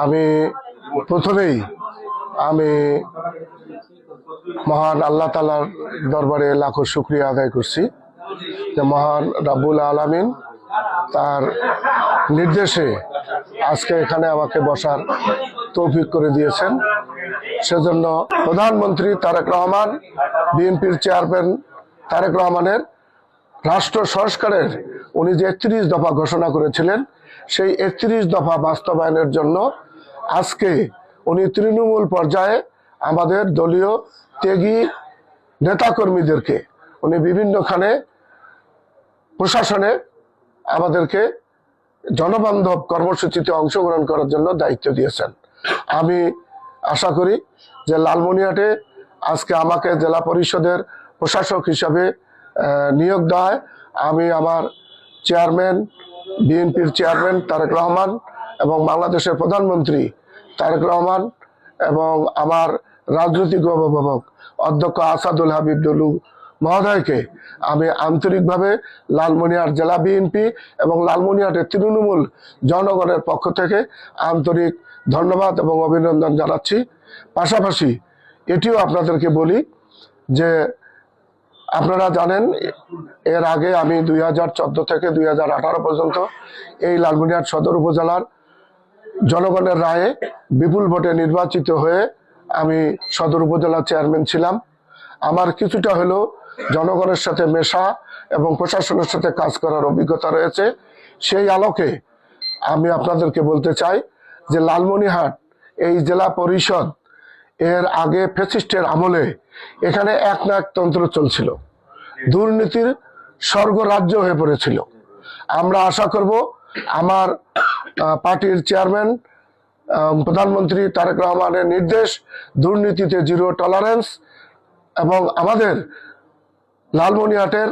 আমি প্রথমেই আমি মহান আল্লাহ তাআলার দরবারে লাখো শুকরিয়া আদায় করছি যে মহান রাব্বুল আলামিন তার নির্দেশে আজকে এখানে আমাকে বসার তৌফিক করে দিয়েছেন। সেজন্য প্রধানমন্ত্রী তারেক রহমান, বিএনপির চেয়ারম্যান তারেক রহমানের রাষ্ট্র সংস্কারের উনি যে 31 দফা ঘোষণা করেছিলেন, সেই 31 দফা বাস্তবায়নের জন্য আজকে উনি তৃণমূল পর্যায়ে আমাদের দলীয় ত্যাগী নেতাকর্মীদেরকে উনি বিভিন্নখানে প্রশাসনে আমাদেরকে জনবান্ধব কর্মসূচিতে অংশগ্রহণ করার জন্য দায়িত্ব দিয়েছেন। আমি আশা করি যে লালমনিরহাটে আজকে আমাকে জেলা পরিষদের প্রশাসক হিসাবে নিয়োগ দেওয়ায় আমি আমার চেয়ারম্যান, বিএনপির চেয়ারম্যান তারেক রহমান এবং বাংলাদেশের প্রধানমন্ত্রী তারেক রহমান এবং আমার রাজনৈতিক অভিভাবক অধ্যক্ষ আসাদুল হাবিব দুলু মহোদয়কে আমি আন্তরিকভাবে লালমনিরহাট জেলা বিএনপি এবং লালমনিরহাটের তৃণমূল জনগণের পক্ষ থেকে আন্তরিক ধন্যবাদ এবং অভিনন্দন জানাচ্ছি। পাশাপাশি এটিও আপনাদেরকে বলি যে আপনারা জানেন এর আগে আমি 2014 থেকে 2018 পর্যন্ত এই লালমনিরহাট সদর উপজেলার জনগণের রায়ে বিপুল ভোটে নির্বাচিত হয়ে আমি সদর উপজেলা চেয়ারম্যান ছিলাম। আমার কিছুটা হলেও জনগণের সাথে মেশা এবং প্রশাসনের সাথে কাজ করার অভিজ্ঞতা রয়েছে। সেই আলোকে আমি আপনাদেরকে বলতে চাই যে লালমনিরহাট এই জেলা পরিষদ এর আগে ফ্যাসিস্টের আমলে এখানে একনায়কতন্ত্র চলছিল, দুর্নীতির স্বর্গরাজ্য হয়ে পড়েছিল। আমরা আশা করব আমার পার্টির চেয়ারম্যান প্রধানমন্ত্রী তারেক রহমানের নির্দেশ, দুর্নীতিতে জিরো টলারেন্স, এবং আমাদের লালমনিরহাটের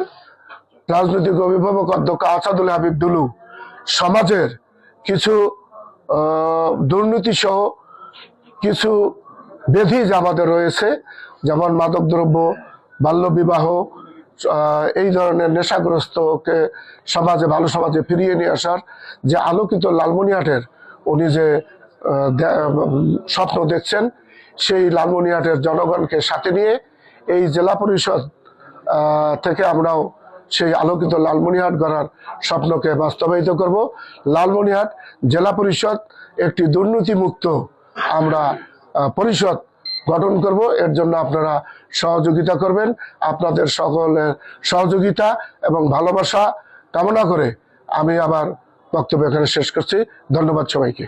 রাজনৈতিক অভিভাবক অধ্যক্ষ আসাদুল হাবিব দুলু সমাজের কিছু দুর্নীতি সহ কিছু ব্যাধি আমাদের রয়েছে, যেমন মাদকদ্রব্য, বাল্যবিবাহ, এই ধরনের নেশাগ্রস্তকে সমাজে ভালো সমাজে ফিরিয়ে নিয়ে আসার যে আলোকিত লালমনিরহাটের উনি যে স্বপ্ন দেখছেন, সেই লালমনিরহাটের জনগণকে সাথে নিয়ে এই জেলা পরিষদ থেকে আমরাও সেই আলোকিত লালমনিরহাট গড়ার স্বপ্নকে বাস্তবায়িত করব। লালমনিরহাট জেলা পরিষদ একটি দুর্নীতিমুক্ত আমরা পরিষদ গঠন করব। এর জন্য আপনারা সহযোগিতা করবেন। আপনাদের সকলের সহযোগিতা এবং ভালোবাসা কামনা করে আমি আমার বক্তব্য এখানে শেষ করছি। ধন্যবাদ সবাইকে।